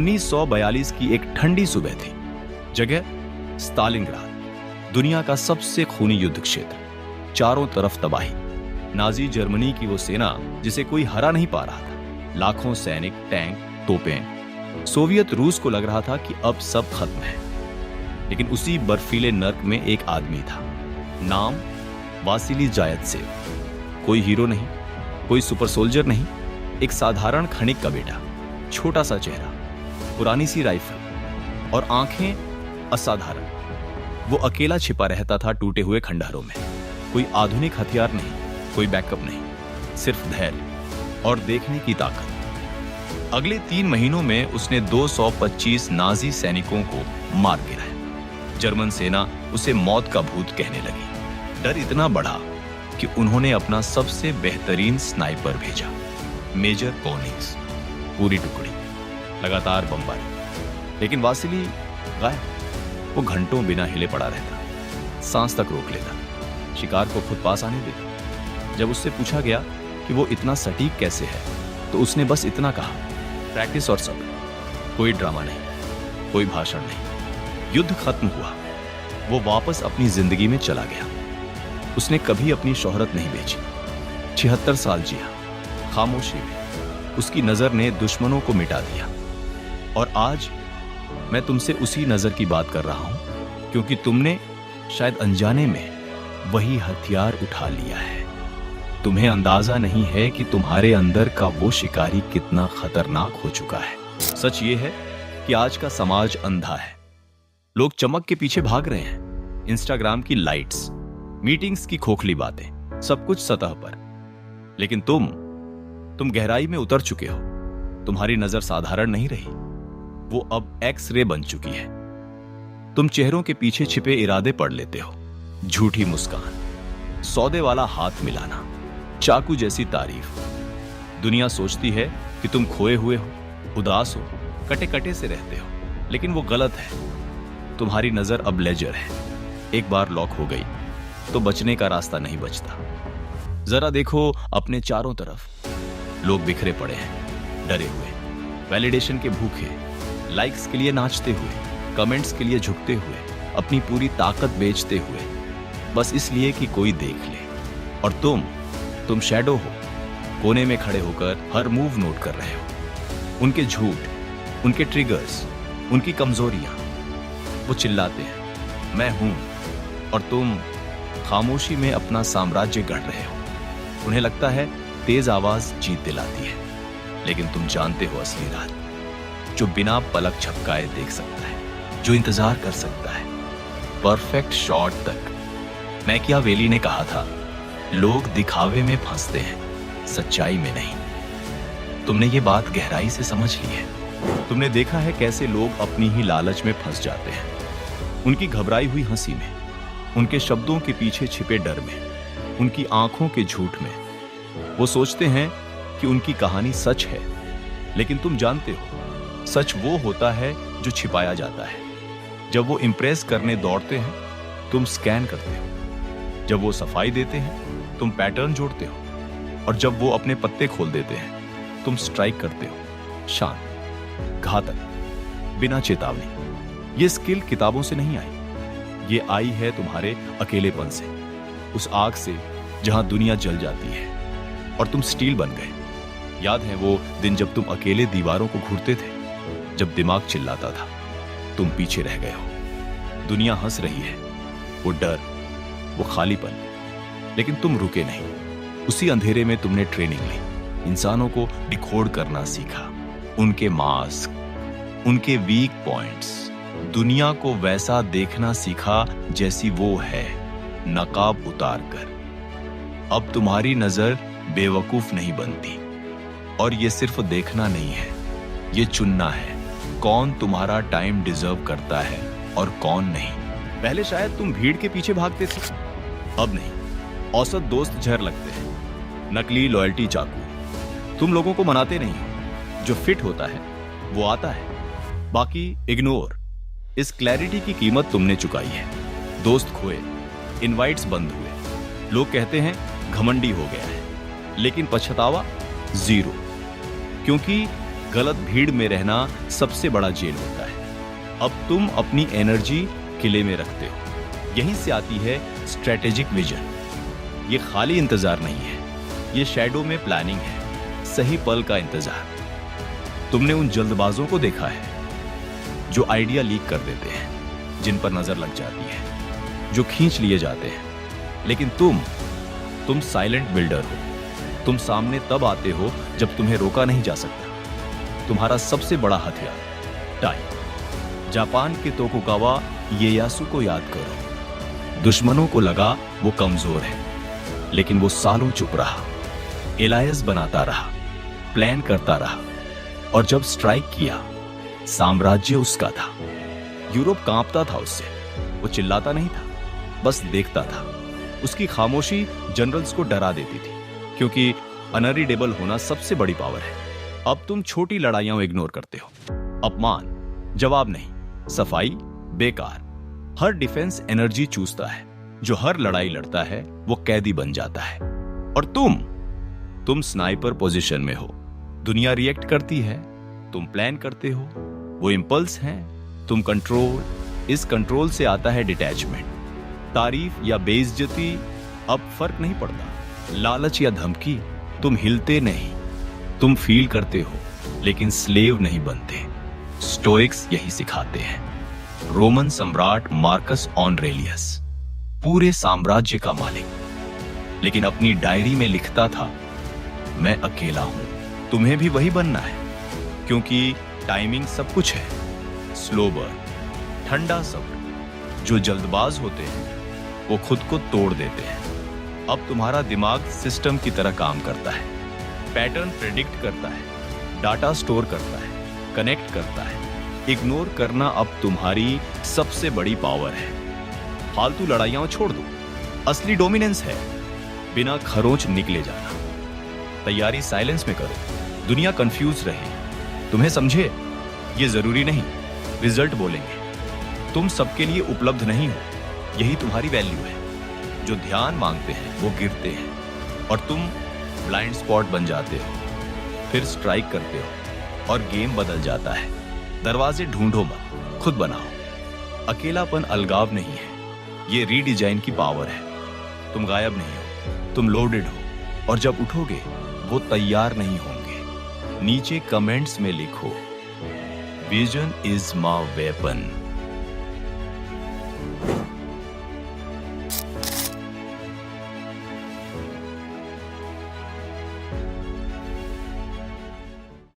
1942 की एक ठंडी सुबह थी। जगह स्टालिनग्राद, दुनिया का सबसे खूनी युद्ध क्षेत्र। चारों तरफ तबाही। नाजी जर्मनी की वो सेना जिसे कोई हरा नहीं पा रहा था। लाखों सैनिक, टैंक, तोपें। सोवियत रूस को लग रहा था कि अब सब खत्म है। लेकिन उसी बर्फीले नर्क में एक आदमी था, नाम वासिली जायत्सेव। कोई हीरो नहीं, कोई सुपर सोल्जर नहीं, एक साधारण खनिक का बेटा। छोटा सा चेहरा, पुरानी सी राइफल और आंखें असाधारण। वो अकेला छिपा रहता था टूटे हुए खंडहरों में। कोई आधुनिक हथियार नहीं, कोई बैकअप नहीं, सिर्फ धैर्य और देखने की ताकत। अगले 3 महीनों में उसने 225 नाजी सैनिकों को मार गिराया। जर्मन सेना उसे मौत का भूत कहने लगी। डर इतना बढ़ा कि उन्होंने अपना सबसे बेहतरीन स्नाइपर भेजा, मेजर कोनिग्स। पूरी टुकड़ी, लगातार बमबारी। लेकिन वासिली गायब। वो घंटों बिना हिले पड़ा रहता, सांस तक रोक लेता, शिकार को खुद पास आने देता। जब उससे पूछा गया कि वो इतना सटीक कैसे है, तो उसने बस इतना कहा, प्रैक्टिस और सब्र। कोई ड्रामा नहीं, कोई भाषण नहीं। युद्ध खत्म हुआ। वो वापस अपनी जिंदगी में चला गया। उसने कभी अपनी शोहरत नहीं बेची। 76 साल जिया, खामोशी में। उसकी नजर ने दुश्मनों को मिटा दिया। और आज मैं तुमसे उसी नजर की बात कर रहा हूं, क्योंकि तुमने शायद अनजाने में वही हथियार उठा लिया है। तुम्हें अंदाजा नहीं है कि तुम्हारे अंदर का वो शिकारी कितना खतरनाक हो चुका है। सच ये है कि आज का समाज अंधा है। लोग चमक के पीछे भाग रहे हैं। इंस्टाग्राम की लाइट्स, मीटिंग्स की खोखली बातें, सब कुछ सतह पर। लेकिन तुम गहराई में उतर चुके हो। तुम्हारी नजर साधारण नहीं रही, वो अब एक्स-रे बन चुकी है। तुम चेहरों के पीछे छिपे इरादे पढ़ लेते हो। झूठी मुस्कान, सौदे वाला हाथ मिलाना, चाकू जैसी तारीफ। दुनिया सोचती है कि तुम खोए हुए हो, उदास हो, कटे कटे से रहते हो। लेकिन वो गलत है। तुम्हारी नजर अब लेजर है। एक बार लॉक हो गई तो बचने का रास्ता नहीं बचता। जरा देखो अपने चारों तरफ। लोग बिखरे पड़े हैं, डरे हुए, वैलिडेशन के भूखे, लाइक्स के लिए नाचते हुए, कमेंट्स के लिए झुकते हुए, अपनी पूरी ताकत बेचते हुए, बस इसलिए कि कोई देख ले। और तुम शैडो हो, कोने में खड़े होकर हर मूव नोट कर रहे हो। उनके झूठ, उनके ट्रिगर्स, उनकी कमजोरियां। वो चिल्लाते हैं, मैं हूं, और तुम खामोशी में अपना साम्राज्य गढ़ रहे हो। उन्हें लगता है तेज आवाज जीत दिलाती है। लेकिन तुम जानते हो असली राज, जो बिना पलक झपकाए देख सकता है, जो इंतजार कर सकता है, परफेक्ट शॉट तक। मैकियावेली ने कहा था, लोग दिखावे में फंसते हैं, सच्चाई में नहीं। तुमने ये बात गहराई से समझ ली है। तुमने देखा है कैसे लोग अपनी ही लालच में फंस जाते हैं। उनकी घबराई हुई हंसी में, उनके शब्दों के पीछे छिपे डर में, उनकी आंखों के झूठ में। वो सोचते हैं कि उनकी कहानी सच है। लेकिन तुम जानते हो, सच वो होता है जो छिपाया जाता है। जब वो इंप्रेस करने दौड़ते हैं, तुम स्कैन करते हो। जब वो सफाई देते हैं, तुम पैटर्न जोड़ते हो। और जब वो अपने पत्ते खोल देते हैं, तुम स्ट्राइक करते हो। शांत, घातक, बिना चेतावनी। ये स्किल किताबों से नहीं आई। ये आई है तुम्हारे अकेलेपन से, उस आग से जहां दुनिया जल जाती है और तुम स्टील बन गए। याद है वो दिन जब तुम अकेले दीवारों को घूरते थे, जब दिमाग चिल्लाता था, तुम पीछे रह गए हो। दुनिया हंस रही है, वो डर, वो खालीपन। लेकिन तुम रुके नहीं। उसी अंधेरे में तुमने ट्रेनिंग ली। इंसानों को डिकोड करना सीखा, उनके मास्क, उनके वीक पॉइंट्स। दुनिया को वैसा देखना सीखा जैसी वो है, नकाब उतार कर। अब तुम्हारी नजर बेवकूफ नहीं बनती। और ये सिर्फ देखना नहीं है, ये चुनना है, कौन तुम्हारा टाइम डिजर्व करता है और कौन नहीं। पहले शायद तुम भीड़ के पीछे भागते थे, अब नहीं। औसत दोस्त जहर लगते हैं, नकली लॉयल्टी चाकू। तुम लोगों को मनाते नहीं हो। जो फिट होता है वो आता है, बाकी इग्नोर। इस क्लैरिटी की कीमत तुमने चुकाई है। दोस्त खोए, इनवाइट्स बंद हुए। लोग कहते हैं घमंडी हो गया है, लेकिन पछतावा जीरो। क्योंकि गलत भीड़ में रहना सबसे बड़ा जेल होता है। अब तुम अपनी एनर्जी किले में रखते हो। यहीं से आती है स्ट्रेटेजिक विजन। ये खाली इंतजार नहीं है, ये शैडो में प्लानिंग है, सही पल का इंतजार। तुमने उन जल्दबाजों को देखा है जो आइडिया लीक कर देते हैं, जिन पर नजर लग जाती है, जो खींच लिए जाते हैं। लेकिन तुम साइलेंट बिल्डर हो। तुम सामने तब आते हो जब तुम्हें रोका नहीं जा सकता। तुम्हारा सबसे बड़ा हथियार टाइम। जापान के तोकुगावा इएयासु को याद करो। दुश्मनों को लगा वो कमजोर है, लेकिन वो सालों चुप रहा, एलायंस बनाता रहा, प्लान करता रहा, और जब स्ट्राइक किया, साम्राज्य उसका था। यूरोप कांपता था उससे। वो चिल्लाता नहीं था, बस देखता था। उसकी खामोशी जनरल्स को डरा देती थी, क्योंकि अनरीडेबल होना सबसे बड़ी पावर है। अब तुम छोटी लड़ाइयां इग्नोर करते हो। अपमान, जवाब नहीं, सफाई, बेकार। हर डिफेंस एनर्जी चूसता है। जो हर लड़ाई लड़ता है वो कैदी बन जाता है। और तुम स्नाइपर पोजीशन में हो। दुनिया रिएक्ट करती है, तुम प्लान करते हो। वो इंपल्स हैं, तुम कंट्रोल। इस कंट्रोल से आता है डिटैचमेंट। तारीफ या बेइज्जती अब फर्क नहीं पड़ता। लालच या धमकी, तुम हिलते नहीं, तुम फील करते हो, लेकिन स्लेव नहीं बनते। स्टोइक्स यही सिखाते हैं। रोमन सम्राट मार्कस ऑरेलियस पूरे साम्राज्य का मालिक, लेकिन अपनी डायरी में लिखता था, मैं अकेला हूं। तुम्हें भी वही बनना है, क्योंकि टाइमिंग सब कुछ है। स्लो बर्न, ठंडा सब्र। जो जल्दबाज होते हैं वो खुद को तोड़ देते हैं। अब तुम्हारा दिमाग सिस्टम की तरह काम करता है। पैटर्न प्रेडिक्ट करता है, डाटा स्टोर करता है, कनेक्ट करता है। इग्नोर करना अब तुम्हारी सबसे बड़ी पावर है। फालतू लड़ाइयां छोड़ दो, असली डोमिनेंस है बिना खरोंच निकले जाना। तैयारी साइलेंस में करो। दुनिया कंफ्यूज रहे, तुम्हें समझे, ये जरूरी नहीं रिजल्ट बोलेंगे। तुम सबके लिए उपलब्ध नहीं हो, यही तुम्हारी वैल्यू है। जो ध्यान मांगते हैं वो गिरते हैं, और तुम ब्लाइंड स्पॉट बन जाते हो। फिर स्ट्राइक करते हो और गेम बदल जाता है। दरवाजे ढूंढो मत, खुद बनाओ। अकेलापन अलगाव नहीं है, ये रीडिजाइन की पावर है। तुम गायब नहीं हो, तुम लोडेड हो, और जब उठोगे वो तैयार नहीं होंगे। नीचे कमेंट्स में लिखो, विजन इज माय वेपन।